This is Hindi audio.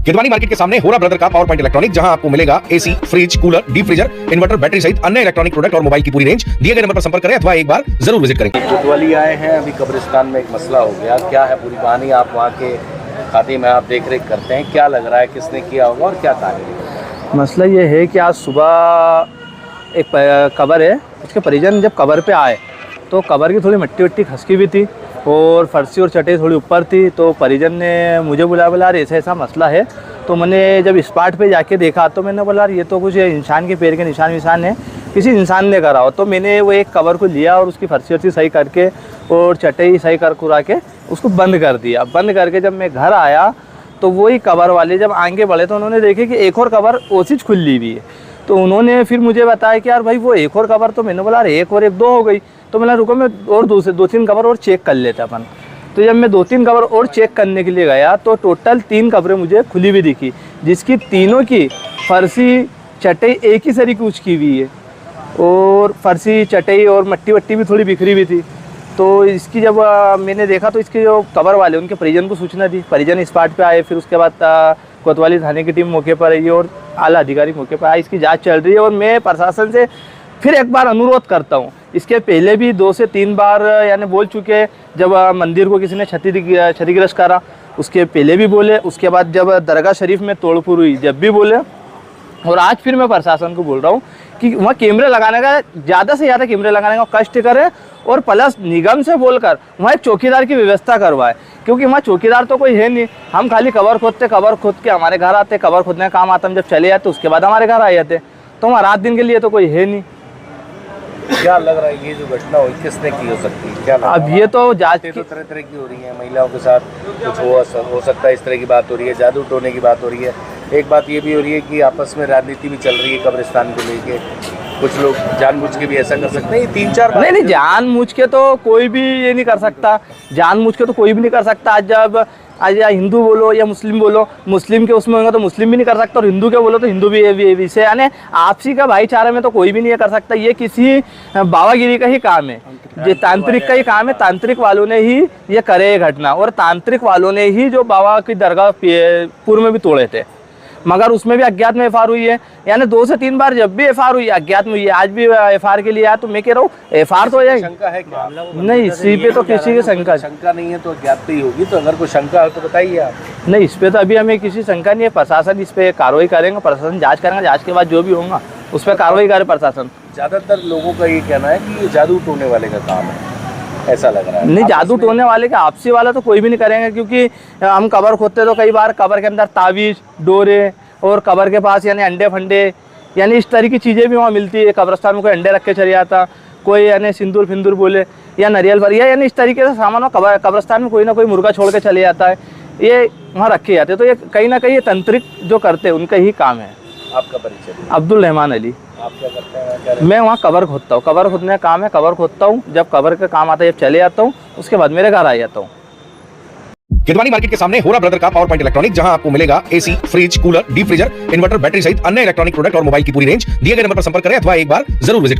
किदवानी मार्केट के सामने होरा ब्रदर का पावर पॉइंट इलेक्ट्रॉनिक, जहां आपको मिलेगा AC, fridge, cooler, deep freezer, inverter, battery सहित अन्य इलेक्ट्रॉनिक प्रोडक्ट और मोबाइल की पूरी रेंज। दिए गए नंबर पर संपर्क करें अथवा एक बार जरूर विजिट करें। कोतवाली आए हैं, अभी कब्रिस्तान में एक मसला हो गया, क्या है पूरी कहानी? आप वहाँ के खाते में आप देख रेख करते हैं, क्या लग रहा है किसने किया होगा और क्या कहानी? मसला ये है कि आज सुबह एक कबर है, उसके परिजन जब कबर पे आए तो कबर की थोड़ी मिट्टी वट्टी खसकी भी थी और फर्शी और चटाई थोड़ी ऊपर थी। तो परिजन ने मुझे बुलाया, बोला यार ऐसा ऐसा मसला है। तो मैंने जब स्पॉट पे जाके देखा तो मैंने बोला यार ये तो कुछ इंसान के पैर के निशान विशान है, किसी इंसान ने करा हो। तो मैंने वो एक कबर को लिया और उसकी फर्शी वर्सी सही करके और चटाई सही कर कुरा के उसको बंद कर दिया। बंद करके जब मैं घर आया तो वही कबर वाले जब आगे बढ़े तो उन्होंने देखे कि एक और कबर वो चीज़ खुली हुई है। तो उन्होंने फिर मुझे बताया कि यार भाई वो एक और कबर, तो मैंने बोला यार एक और एक दो हो गई। तो मैंने रुको मैं और दो तीन कबर और चेक कर लेता अपन। तो जब मैं 2-3 कबर और चेक करने के लिए गया तो टोटल 3 कबरें मुझे खुली हुई दिखी, जिसकी तीनों की फर्शी चटाई एक ही सरी की उचकी हुई है और फर्शी चटाई और मट्टी वट्टी भी थोड़ी बिखरी हुई थी। तो इसकी जब मैंने देखा तो इसके जो कबर वाले उनके परिजन को सूचना दी, परिजन स्पॉट पे आए। फिर उसके बाद कोतवाली थाने की टीम मौके पर आई और आला अधिकारी मौके पर आए। इसकी जांच चल रही है और मैं प्रशासन से फिर एक बार अनुरोध करता हूँ। इसके पहले भी 2 से 3 बार यानी बोल चुके, जब मंदिर को किसी ने क्षतिग्रस्त करा उसके पहले भी बोले, उसके बाद जब दरगाह शरीफ में तोड़फोड़ हुई जब भी बोले, और आज फिर मैं प्रशासन को बोल रहा हूँ कि वहाँ कैमरे लगाने का ज़्यादा से ज़्यादा कैमरे लगाने का कष्ट करे और प्लस निगम से बोलकर वहाँ एक चौकीदार की व्यवस्था करवाए, क्योंकि वहाँ चौकीदार तो कोई है नहीं। हम खाली कबर खोद के हमारे घर आते, कबर खोदने का काम आता, हम जब चले जाते उसके बाद हमारे घर आ जाते। तो वहाँ रात दिन के लिए तो कोई है नहीं। क्या लग रहा है ये जो घटना हुई किसने की हो सकती है? क्या अब ये तो जांच तो तरह तरह की हो रही है, महिलाओं के साथ कुछ हो सकता है, इस तरह की बात हो रही है, जादू टोने की बात हो रही है। एक बात ये भी हो रही है कि आपस में राजनीति भी चल रही है कब्रिस्तान को लेके, कुछ लोग जानबूझ के भी ऐसा कर सकते हैं। 3-4 नहीं जानबूझ के तो कोई भी ये नहीं कर सकता, जानबूझ के तो कोई भी नहीं कर सकता। आज या हिंदू बोलो या मुस्लिम बोलो, मुस्लिम के उसमें होगा तो मुस्लिम भी नहीं कर सकता और हिंदू के बोलो तो हिंदू भी इसे यानी आपसी का भाईचारे में तो कोई भी नहीं कर सकता। ये किसी बाबागिरी का ही काम है, ये तांत्रिक का ही काम है। तांत्रिक वालों ने ही ये करे ये घटना, और तांत्रिक वालों ने ही जो बाबा की दरगाह पूर्व में भी तोड़े थे, मगर उसमें भी अज्ञात में एफआर हुई है। यानी 2 से 3 बार जब भी एफआर हुई अज्ञात में हुई है, आज भी एफआर के लिए आया। तो मैं कह रहा हूँ एफआर तो हो जाएगी। शंका है क्या? नहीं, इसी पे तो किसी की शंका नहीं है तो अज्ञात पे ही होगी। तो अगर कोई शंका हो तो बताइए आप। नहीं, इस पे तो अभी हमें किसी शंका नहीं है। प्रशासन इस पे कार्रवाई करेंगे, प्रशासन जांच करेंगे, जांच के बाद जो भी होगा उस पर कार्रवाई करे प्रशासन। ज्यादातर लोगों का ये कहना है कि ये जादू टोने वाले का काम है, ऐसा लग रहा है। नहीं, जादू टोने वाले का आपसी वाला तो कोई भी नहीं करेंगे, क्योंकि हम कबर खोदते तो कई बार कबर के अंदर तावीज, डोरे और कबर के पास यानी अंडे फंडे यानी इस तरह की चीज़ें भी वहाँ मिलती है। कब्रस्तान में कोई अंडे रख के चले जाता, कोई यानी सिंदूर फिंदूर बोले या नारियल भरिया, यानी इस तरीके से सामान कब्रस्तान में कोई ना कोई मुर्गा छोड़ के चले जाता है, ये वहाँ रखे जाते। तो ये कहीं ना कहीं ये तंत्रिक जो करते हैं उनका ही काम है। आपका परिचय? अब्दुल रहमान अली। आप क्या करते हैं? मैं वहाँ कबर खोदता हूँ, कबर खोदने का काम है, कबर खोदता हूँ। जब कबर का काम आता है जब चले जाता हूँ, उसके बाद मेरे घर आ जाता हूँ। किदवानी मार्केट के सामने होरा ब्रदर का पावर पॉइंट इलेक्ट्रॉनिक, जहां आपको मिलेगा AC, fridge, cooler, deep freezer, inverter, battery सहित अन्य इलेक्ट्रॉनिक प्रोडक्ट और मोबाइल की पूरी रेंज। दिए गए नंबर पर संपर्क करें अथवा एक बार जरूर विजिट करें।